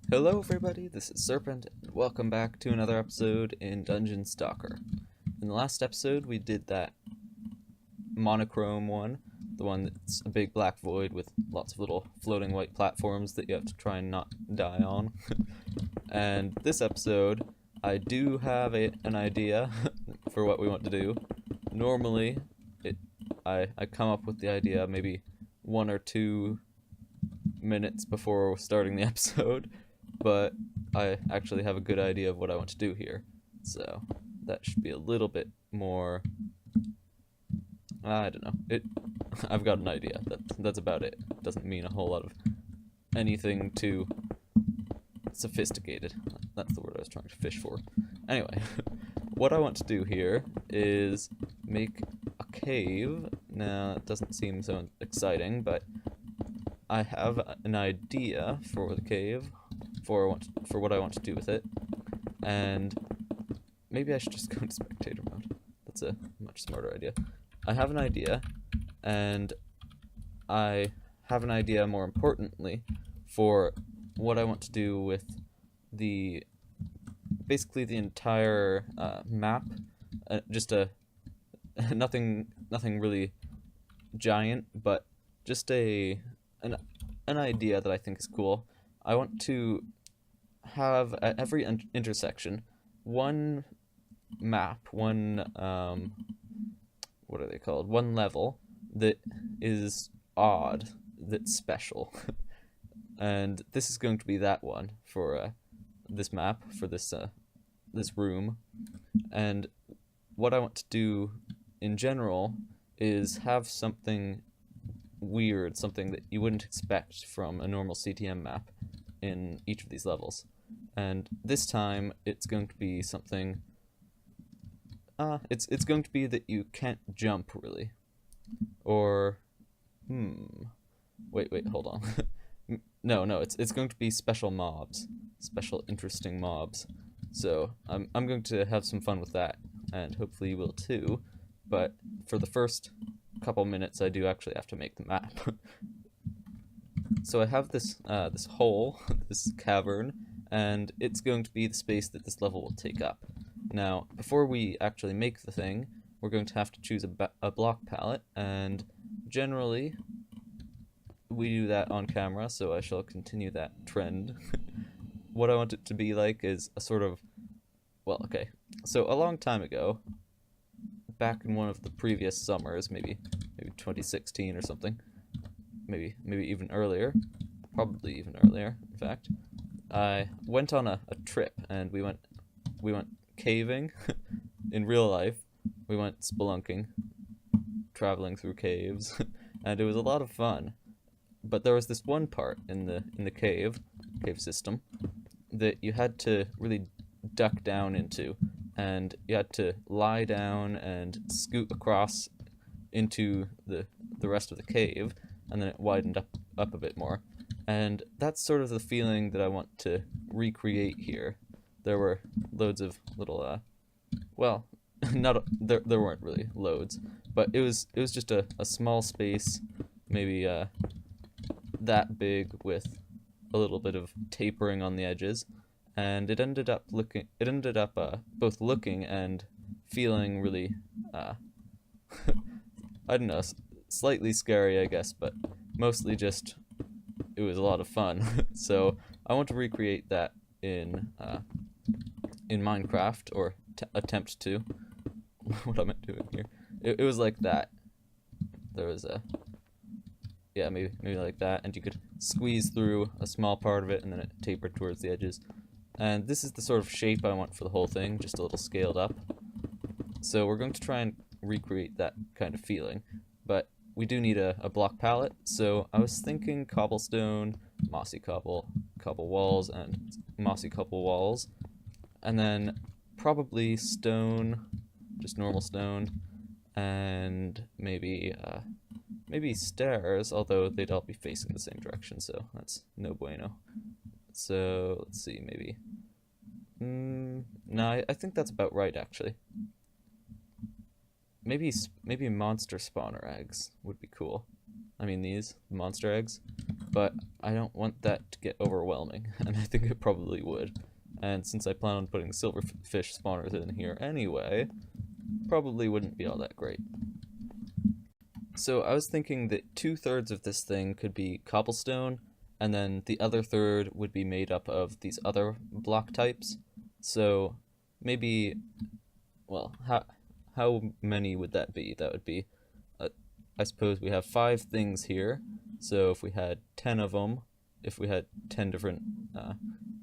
Hello everybody, this is Serpent, and welcome back to another episode in Dungeonstalker. In the last episode we did that monochrome one, the one that's a big black void with lots of little floating white platforms that you have to try and not die on. And this episode, I do have an idea for what we want to do. Normally, I come up with the idea maybe 1 or 2 minutes before starting the episode, but I actually have a good idea of what I want to do here, so that should be a little bit more, I don't know, I've got an idea, that's about it. Doesn't mean a whole lot of anything too sophisticated. That's the word I was trying to fish for. Anyway, what I want to do here is make a cave. Now, it doesn't seem so exciting, but I have an idea for the cave, for what I want to do with it, and maybe I should just go into spectator mode. That's a much smarter idea. I have an idea, and I have an idea more importantly for what I want to do with basically the entire map. Just nothing really giant, but just an idea that I think is cool. I want to have at every intersection one map, one what are they called? One level that is odd, that's special. And this is going to be that one for this map, for this room. And what I want to do in general is have something weird, something that you wouldn't expect from a normal CTM map in each of these levels. And this time it's going to be something it's going to be that you can't jump really. Or wait, hold on. no, it's going to be special mobs, special interesting mobs. So I'm going to have some fun with that, and hopefully you will too. But for the first couple minutes I do actually have to make the map. So I have this hole, this cavern, and it's going to be the space that this level will take up. Now, before we actually make the thing, we're going to have to choose a block pallet, and generally we do that on camera, so I shall continue that trend. What I want it to be like is a sort of, well, okay, so a long time ago, back in one of the previous summers, maybe 2016 or something, maybe even earlier, probably even earlier, in fact, I went on a trip, and we went caving in real life. We went spelunking, traveling through caves, and it was a lot of fun. But there was this one part in the cave system that you had to really duck down into, and you had to lie down and scoot across into the rest of the cave, and then it widened up a bit more. And that's sort of the feeling that I want to recreate here. There were loads of little well, there weren't really loads, but it was just a small space, maybe that big, with a little bit of tapering on the edges, and it ended up both looking and feeling really I don't know, slightly scary, I guess, but mostly just it was a lot of fun. So I want to recreate that in Minecraft, or attempt to. What am I doing here? It was like that. There was yeah, maybe like that, and you could squeeze through a small part of it, and then it tapered towards the edges. And this is the sort of shape I want for the whole thing, just a little scaled up. So we're going to try and recreate that kind of feeling, but we do need a block palette. So I was thinking cobblestone, mossy cobble walls, and mossy cobble walls, and then probably stone, just normal stone, and maybe stairs, although they'd all be facing the same direction, so that's no bueno. So let's see, maybe no, I think that's about right, actually. Maybe monster spawner eggs would be cool. I mean, these monster eggs, but I don't want that to get overwhelming, and I think it probably would. And since I plan on putting silverfish spawners in here anyway, probably wouldn't be all that great. So I was thinking that 2/3 of this thing could be cobblestone, and then the other third would be made up of these other block types. So maybe, well, how many would that be? That would be, I suppose we have 5 things here. So if we had 10 of them, if we had 10 different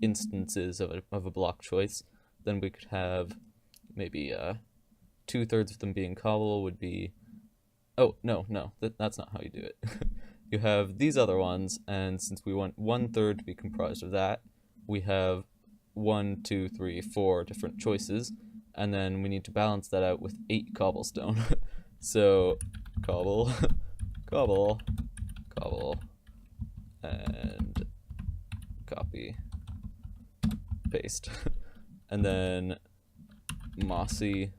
instances of a block choice, then we could have maybe 2/3 of them being cobble would be. Oh, no, that's not how you do it. You have these other ones, and since we want 1/3 to be comprised of that, we have 1, 2, 3, 4 different choices, and then we need to balance that out with 8 cobblestone. So, cobble, cobble, cobble, and copy, paste. And then mossy.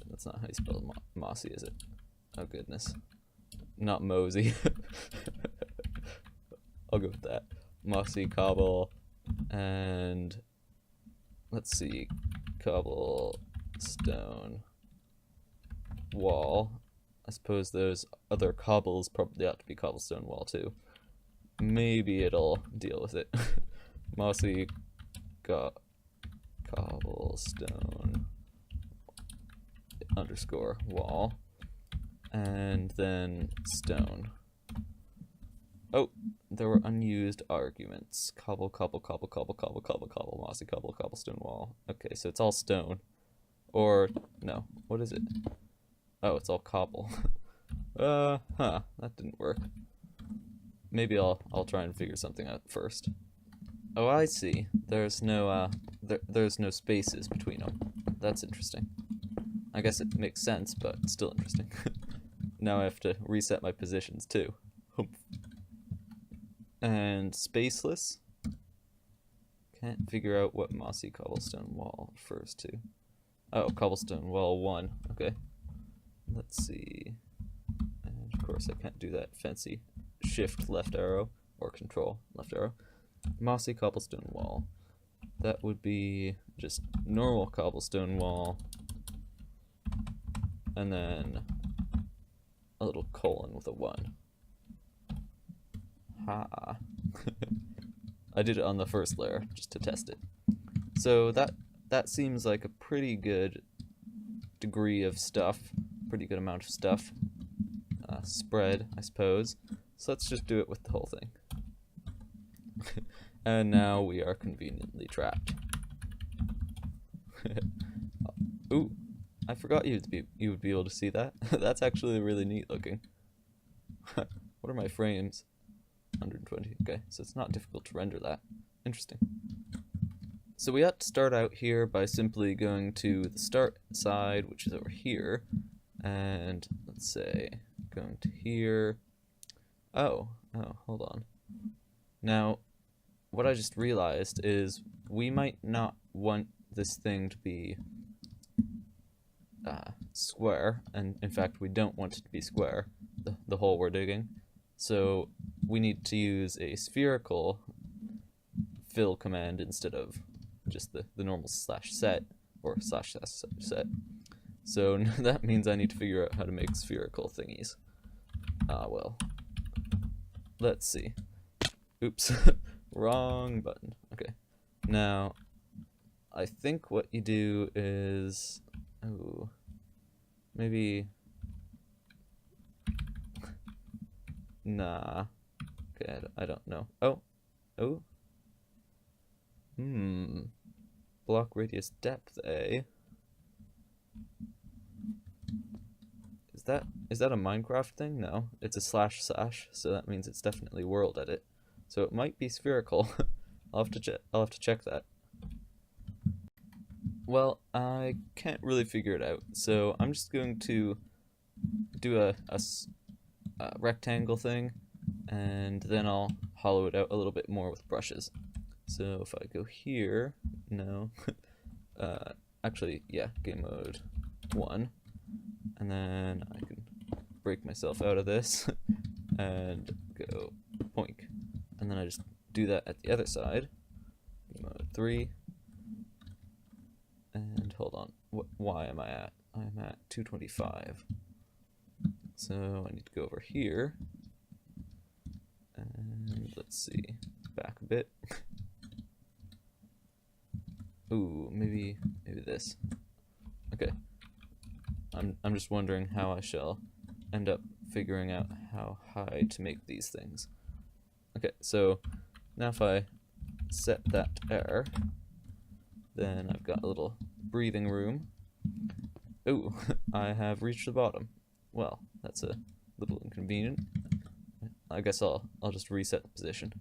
That's not how you spell mossy, is it? Oh goodness. Not mosey. I'll go with that. Mossy, cobble, and let's see, cobblestone wall. I suppose those other cobbles probably ought to be cobblestone wall too. Maybe it'll deal with it. Mossy cobblestone underscore wall, and then stone. Oh, there were unused arguments. Cobble, cobble, cobble, cobble, cobble, cobble, cobble, mossy cobble, cobblestone wall. Okay, so it's all stone. Or, no, what is it? Oh, it's all cobble. That didn't work. Maybe I'll try and figure something out first. Oh, I see. There's no there's no spaces between them. That's interesting. I guess it makes sense, but still interesting. Now I have to reset my positions too. And spaceless. Can't figure out what mossy cobblestone wall refers to. Oh, cobblestone wall 1. Okay. Let's see. And of course I can't do that fancy shift left arrow or control left arrow. Mossy cobblestone wall. That would be just normal cobblestone wall. And then a little colon with a 1. Ha. I did it on the first layer just to test it. So that seems like a pretty good degree of stuff, pretty good amount of stuff. Spread, I suppose. So let's just do it with the whole thing. And now we are conveniently trapped. Ooh, I forgot you would be able to see that. That's actually really neat looking. What are my frames? 120. Okay, so it's not difficult to render that. Interesting. So we ought to start out here by simply going to the start side, which is over here, and let's say going to here. Oh, hold on. Now, what I just realized is we might not want this thing to be square, and in fact we don't want it to be square, the hole we're digging. So we need to use a spherical fill command instead of just the normal /set or /set. So that means I need to figure out how to make spherical thingies. Well, let's see. Oops, wrong button. Okay, now I think what you do is, oh, maybe, nah, okay, I don't know. Oh, block radius depth, eh? Is that a Minecraft thing? No, it's a // so that means it's definitely world edit. So it might be spherical. I'll have to check that. Well, I can't really figure it out, so I'm just going to do a rectangle thing, and then I'll hollow it out a little bit more with brushes. So if I go here, no, actually, yeah, game mode 1, and then I can break myself out of this and go poink. And then I just do that at the other side. Mode 3. And hold on, why am I at? I'm at 225. So I need to go over here. And let's see, back a bit. Ooh, maybe this. Okay. I'm just wondering how I shall end up figuring out how high to make these things. Okay, so now if I set that to air, then I've got a little breathing room. Ooh, I have reached the bottom. Well, that's a little inconvenient. I guess I'll just reset the position.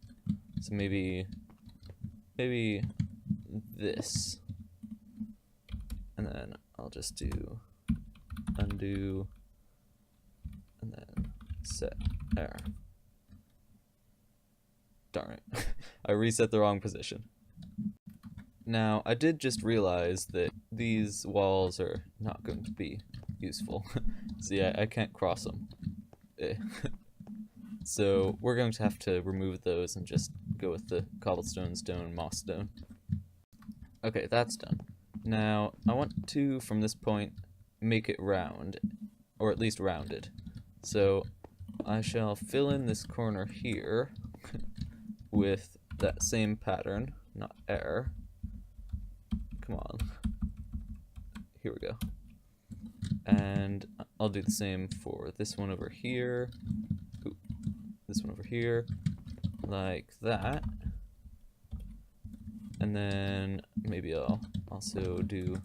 So maybe this. And then I'll just do undo and then set air. Darn it. I reset the wrong position. Now, I did just realize that these walls are not going to be useful. See, I can't cross them. So we're going to have to remove those and just go with the cobblestone, stone, moss stone. Okay, that's done. Now, I want to, from this point, make it round, or at least rounded. So I shall fill in this corner here with that same pattern, not air. Come on. Here we go. And I'll do the same for this one over here. Ooh, this one over here. Like that. And then maybe I'll also do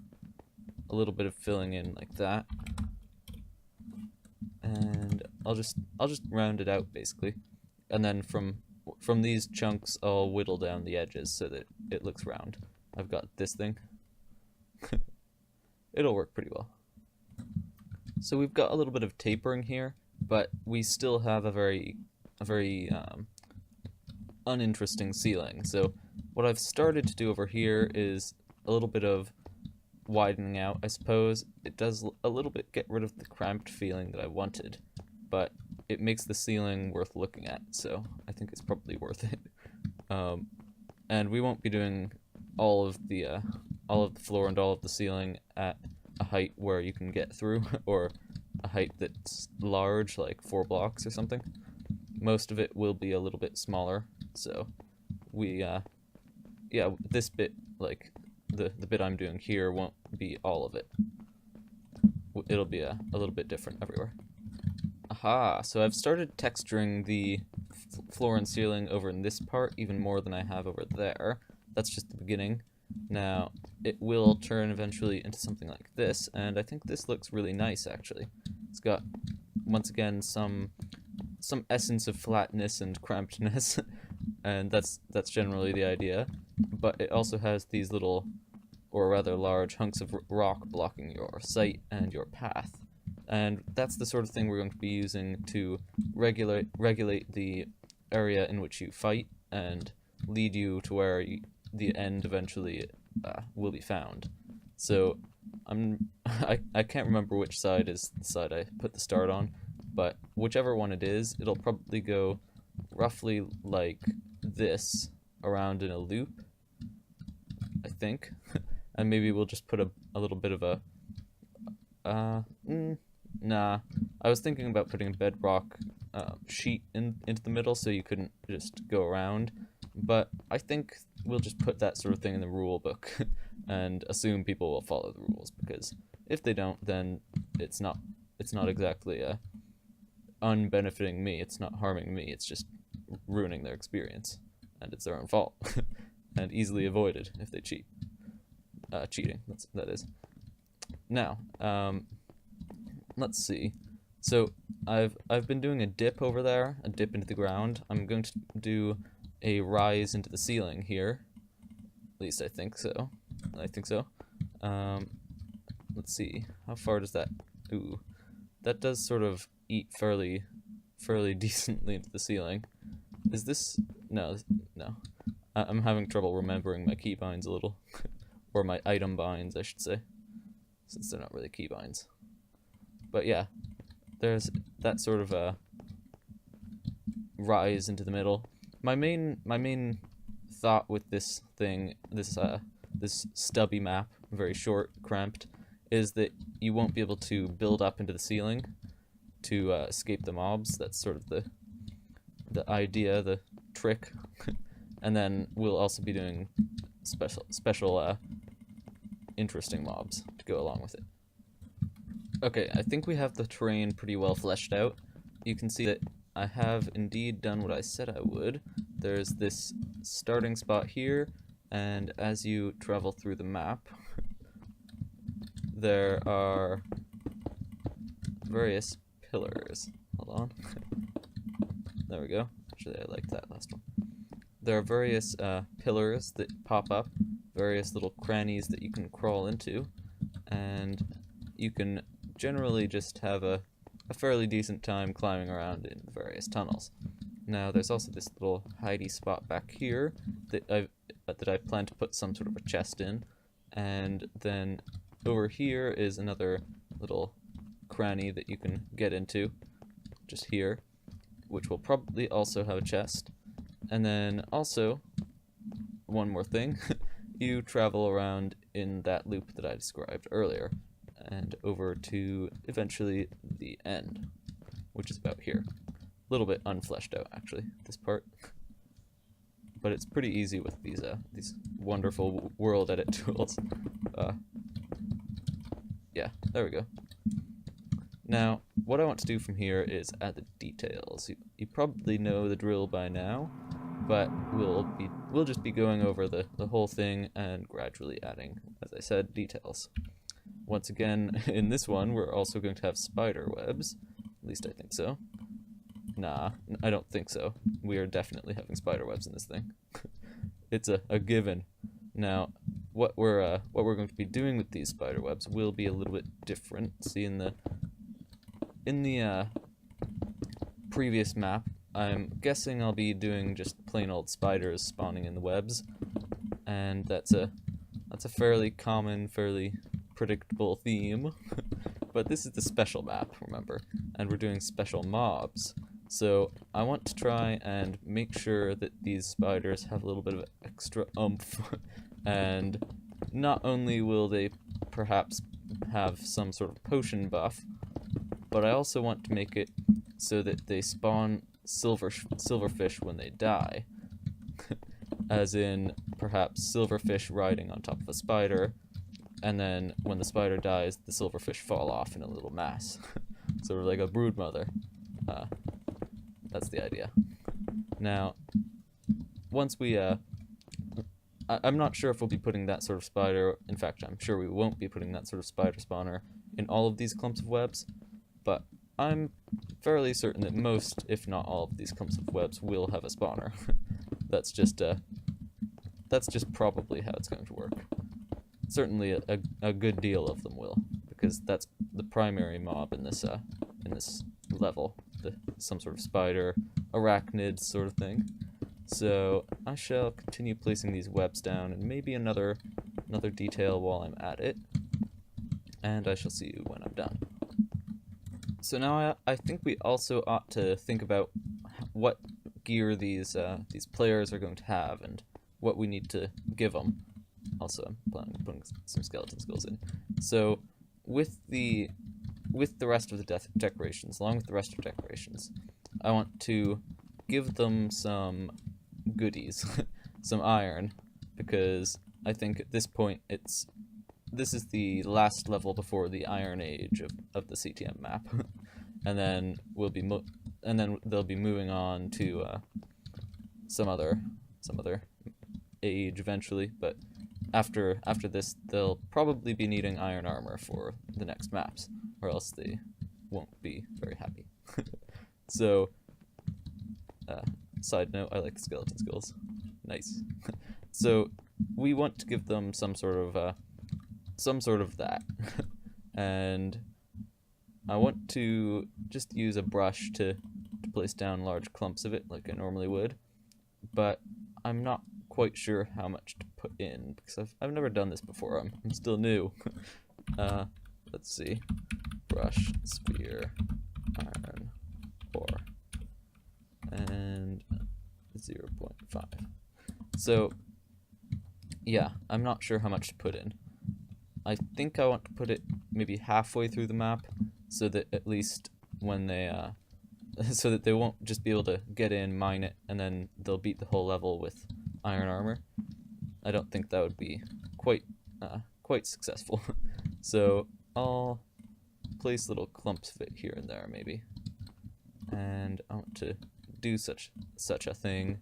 a little bit of filling in like that. And I'll just round it out basically. And then from these chunks I'll whittle down the edges so that it looks round. I've got this thing. It'll work pretty well. So we've got a little bit of tapering here, but we still have a very uninteresting ceiling. So what I've started to do over here is a little bit of widening out, I suppose. It does a little bit get rid of the cramped feeling that I wanted, but it makes the ceiling worth looking at, so I think it's probably worth it. And we won't be doing all of the floor and all of the ceiling at a height where you can get through, or a height that's large, like 4 blocks or something. Most of it will be a little bit smaller, so we, yeah, this bit, like, the bit I'm doing here won't be all of it. It'll be a little bit different everywhere. Aha, so I've started texturing the floor and ceiling over in this part even more than I have over there. That's just the beginning. Now, it will turn eventually into something like this, and I think this looks really nice, actually. It's got, once again, some essence of flatness and crampedness, and that's generally the idea. But it also has these little, or rather large, hunks of rock blocking your sight and your path. And that's the sort of thing we're going to be using to regulate the area in which you fight and lead you to where the end eventually will be found. So I can't remember which side is the side I put the start on, but whichever one it is, it'll probably go roughly like this around in a loop, I think. And maybe we'll just put a little bit of a nah, I was thinking about putting a bedrock sheet into the middle so you couldn't just go around, but I think we'll just put that sort of thing in the rule book and assume people will follow the rules, because if they don't, then it's not exactly unbenefiting me, it's not harming me, it's just ruining their experience, and it's their own fault and easily avoided if they cheat. Cheating, that is. Now, let's see. So I've been doing a dip over there, a dip into the ground. I'm going to do a rise into the ceiling here. At least I think so. Let's see. How far does that? Ooh, that does sort of eat fairly decently into the ceiling. Is this? No. I'm having trouble remembering my keybinds a little, or my item binds, I should say, since they're not really keybinds. But yeah, there's that sort of rise into the middle. My main thought with this thing, this stubby map, very short, cramped, is that you won't be able to build up into the ceiling to escape the mobs. That's sort of the idea, the trick. And then we'll also be doing special interesting mobs to go along with it. Okay, I think we have the terrain pretty well fleshed out. You can see that I have indeed done what I said I would. There's this starting spot here, and as you travel through the map, there are various pillars. Hold on. There we go. Actually, I liked that last one. There are various pillars that pop up, various little crannies that you can crawl into, and you can generally just have a fairly decent time climbing around in various tunnels. Now, there's also this little hidey spot back here that I plan to put some sort of a chest in, and then over here is another little cranny that you can get into, just here, which will probably also have a chest. And then also, one more thing, you travel around in that loop that I described earlier, and over to eventually the end, which is about here. A little bit unfleshed out, actually, this part. But it's pretty easy with these wonderful world edit tools. Yeah, there we go. Now, what I want to do from here is add the details. You probably know the drill by now, but we'll just be going over the whole thing and gradually adding, as I said, details. Once again, in this one, we're also going to have spider webs. At least I think so. Nah, I don't think so. We are definitely having spider webs in this thing. It's a given. Now, what we're going to be doing with these spider webs will be a little bit different. See, in the previous map, I'm guessing I'll be doing just plain old spiders spawning in the webs, and that's a fairly common, fairly predictable theme. But this is the special map, remember, and we're doing special mobs. So I want to try and make sure that these spiders have a little bit of extra oomph, and not only will they perhaps have some sort of potion buff, but I also want to make it so that they spawn silverfish when they die. As in, perhaps silverfish riding on top of a spider, and then when the spider dies, the silverfish fall off in a little mass. Sort of like a broodmother. That's the idea. Now, once we, I'm not sure if we'll be putting that sort of spider, in fact, I'm sure we won't be putting that sort of spider spawner in all of these clumps of webs, but I'm fairly certain that most, if not all, of these clumps of webs will have a spawner. That's just probably how it's going to work. Certainly a good deal of them will, because that's the primary mob in this level, some sort of spider, arachnid sort of thing. So I shall continue placing these webs down, and maybe another detail while I'm at it, and I shall see you when I'm done. So now I think we also ought to think about what gear these players are going to have and what we need to give them. Also, I'm planning on putting some skeleton skulls in. So with the rest of the decorations, along with the rest of the decorations, I want to give them some goodies, some iron, because I think at this point this is the last level before the Iron Age of the CTM map, and then they'll be moving on to some other age eventually. But after this, they'll probably be needing iron armor for the next maps, or else they won't be very happy. So, side note, I like the skeleton skulls. Nice. So we want to give them some sort of that. And I want to just use a brush to place down large clumps of it like I normally would, but I'm not quite sure how much to put in because I've never done this before. I'm still new. Let's see. Brush, sphere, iron, ore. And 0.5. So, yeah, I'm not sure how much to put in. I think I want to put it maybe halfway through the map, so that at least when they, so that they won't just be able to get in, mine it, and then they'll beat the whole level with iron armor. I don't think that would be quite successful. So I'll place little clumps of it here and there, maybe. And I want to do such a thing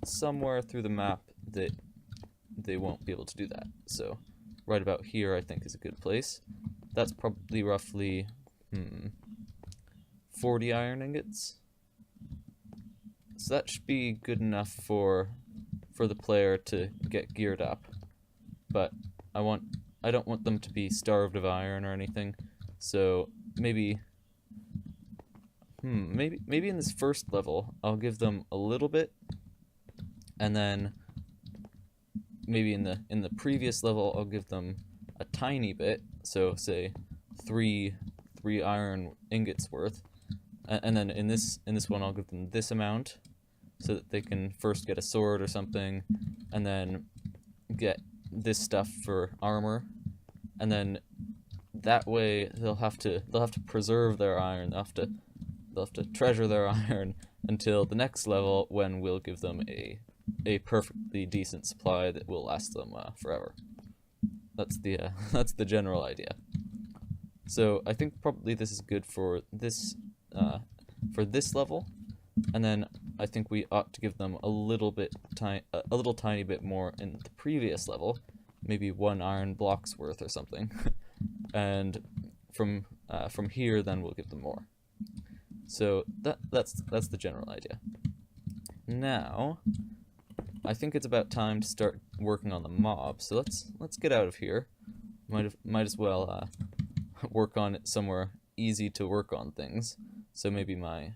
somewhere through the map that they won't be able to do that. So right about here, I think, is a good place. That's probably roughly 40 iron ingots. So that should be good enough for the player to get geared up. But I don't want them to be starved of iron or anything. So maybe in this first level I'll give them a little bit, and then maybe in the previous level I'll give them a tiny bit, so say three iron ingots worth, and then in this one I'll give them this amount, so that they can first get a sword or something, and then get this stuff for armor, and then that way they'll have to preserve their iron. They'll have to treasure their iron until the next level, when we'll give them a perfectly decent supply that will last them forever. That's the general idea. So I think probably this is good for this level, and then I think we ought to give them a little tiny bit more in the previous level, maybe 1 iron block's worth or something, and from here then we'll give them more. So that's the general idea. Now I think it's about time to start working on the mob. So let's get out of here. Might as well work on it somewhere easy to work on things. So maybe my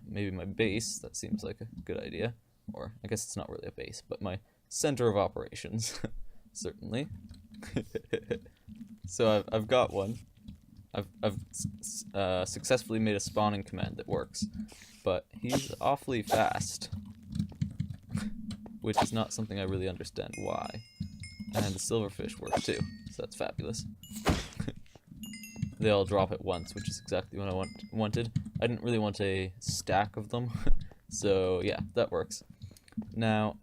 base, that seems like a good idea. Or I guess it's not really a base, but my center of operations, certainly. So I've got one. I've successfully made a spawning command that works, but he's awfully fast, which is not something I really understand why. And the silverfish work too, so that's fabulous. They all drop at once, which is exactly what I wanted. I didn't really want a stack of them, so yeah, that works. Now,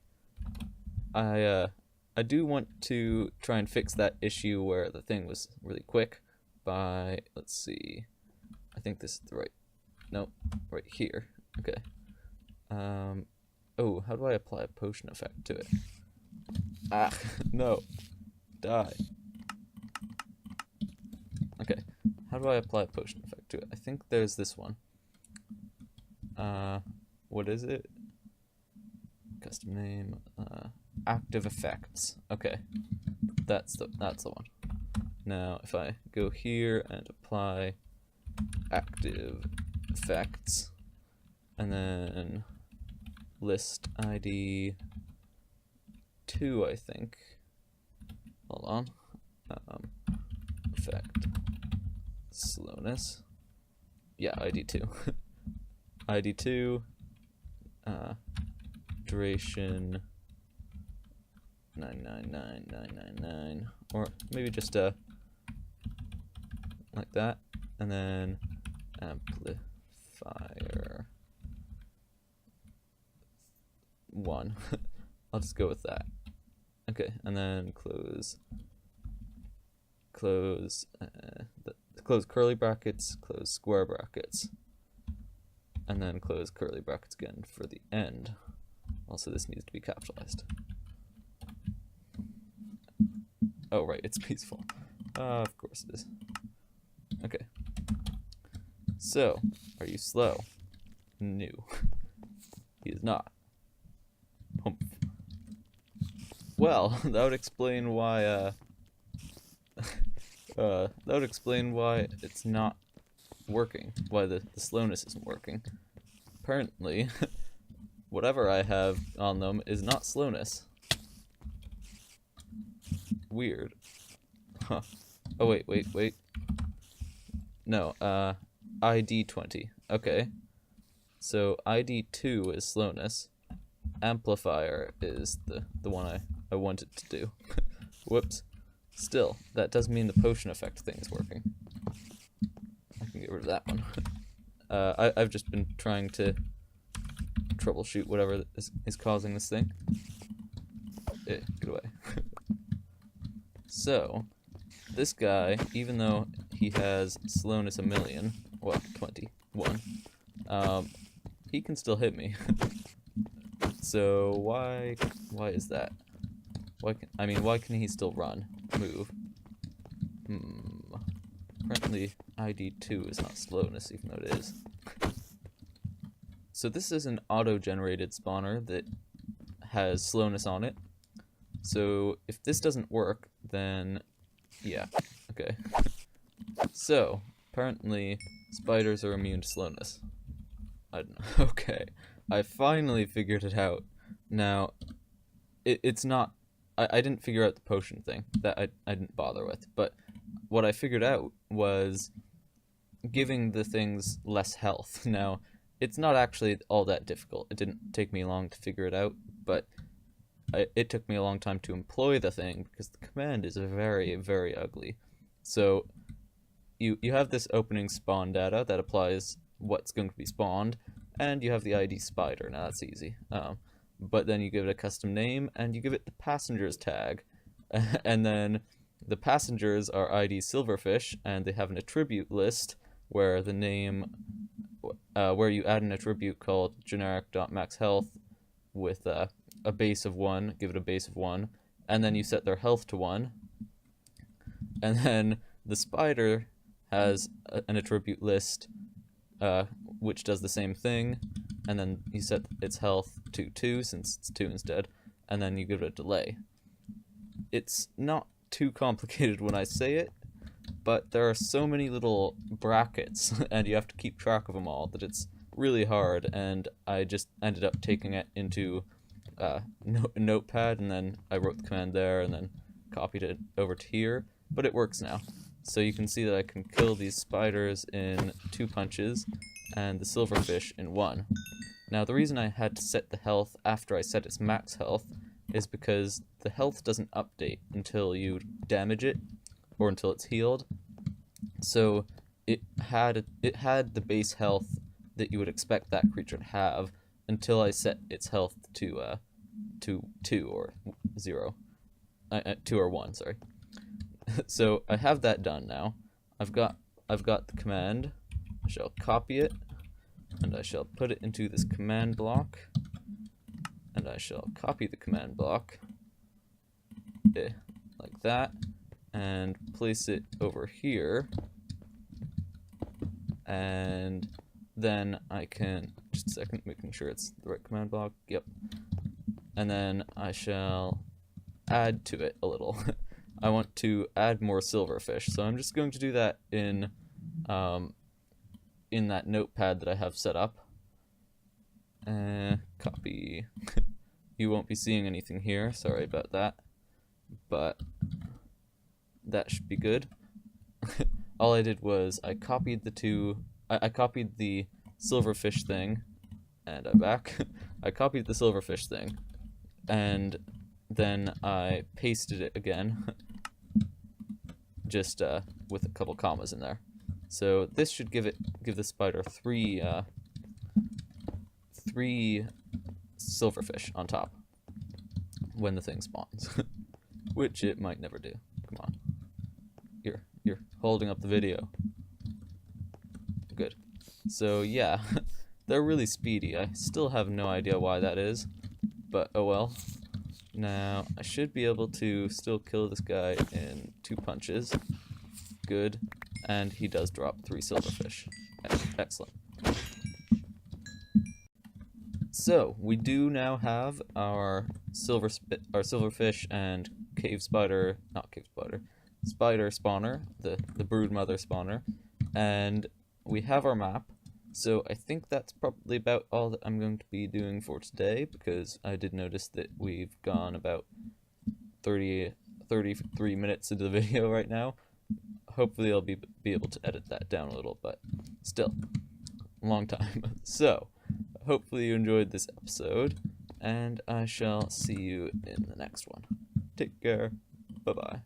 I do want to try and fix that issue where the thing was really quick by, let's see, I think this is the right, nope, right here, okay. Oh, how do I apply a potion effect to it? Ah, no, die. Okay, how do I apply a potion effect to it? I think there's this one. What is it? Custom name, active effects. Okay, that's the one. Now, if I go here and apply active effects, and then list ID 2, I think. Hold on. Effect slowness. Yeah, ID 2. ID 2. Duration 999,999, or maybe just like that, and then amplifier 1. I'll just go with that. Okay, and then close curly brackets, close square brackets, and then close curly brackets again for the end. Also, this needs to be capitalized. Oh, right, it's peaceful. Of course it is. Okay. So, are you slow? No. He is not. Humph. Well, that would explain why, that would explain why it's not working, why the slowness isn't working. Apparently, whatever I have on them is not slowness. Weird. Huh. Oh, wait. No, ID 20. Okay. So ID2 is slowness. Amplifier is the one I wanted to do. Whoops. Still, that does mean the potion effect thing is working. I can get rid of that one. I've just been trying to troubleshoot whatever is causing this thing. Get away. So, this guy, even though he has slowness 1,000,000, well, 21, he can still hit me. So why is that? Why can he still run? Move. Apparently ID2 is not slowness, even though it is. So this is an auto-generated spawner that has slowness on it. So if this doesn't work, then yeah, okay. So apparently spiders are immune to slowness. I don't know. Okay, I finally figured it out. Now, it's not. I didn't figure out the potion thing. That I didn't bother with. But what I figured out was giving the things less health. Now, it's not actually all that difficult. It didn't take me long to figure it out, but it took me a long time to employ the thing because the command is very, very ugly. So you have this opening spawn data that applies what's going to be spawned, and you have the ID spider. Now that's easy. But then you give it a custom name, and you give it the passengers tag. And then the passengers are ID silverfish, and they have an attribute list where the name, where you add an attribute called generic.maxhealth with a base of 1, give it a base of 1, and then you set their health to 1. And then the spider has an attribute list which does the same thing, and then you set its health to 2 since it's 2 instead, and then you give it a delay. It's not too complicated when I say it, but there are so many little brackets and you have to keep track of them all that it's really hard, and I just ended up taking it into Notepad, and then I wrote the command there and then copied it over to here, but it works now. So you can see that I can kill these spiders in 2 punches and the silverfish in 1. Now the reason I had to set the health after I set its max health is because the health doesn't update until you damage it or until it's healed. So it had the base health that you would expect that creature to have until I set its health to 2 or 0. 2 or 1, sorry. So I have that done now. I've got the command. I shall copy it, and I shall put it into this command block, and I shall copy the command block like that, and place it over here, and then I can, just a second, making sure it's the right command block, yep, and then I shall add to it a little. I want to add more silverfish, so I'm just going to do that in that notepad that I have set up. Copy. You won't be seeing anything here, sorry about that, but that should be good. All I did was I copied I copied the silverfish thing, and I'm back. I copied the silverfish thing, and then I pasted it again, just with a couple commas in there. So this should give the spider three silverfish on top when the thing spawns, which it might never do. Come on, you're holding up the video. Good. So yeah, they're really speedy. I still have no idea why that is, but oh well. Now, I should be able to still kill this guy in 2 punches. Good. And he does drop 3 silverfish. Excellent. So, we do now have our silverfish and spider spawner, the broodmother spawner, and we have our map. So I think that's probably about all that I'm going to be doing for today, because I did notice that we've gone about 33 minutes into the video right now. Hopefully I'll be able to edit that down a little, but still, a long time. So, hopefully you enjoyed this episode, and I shall see you in the next one. Take care. Bye-bye.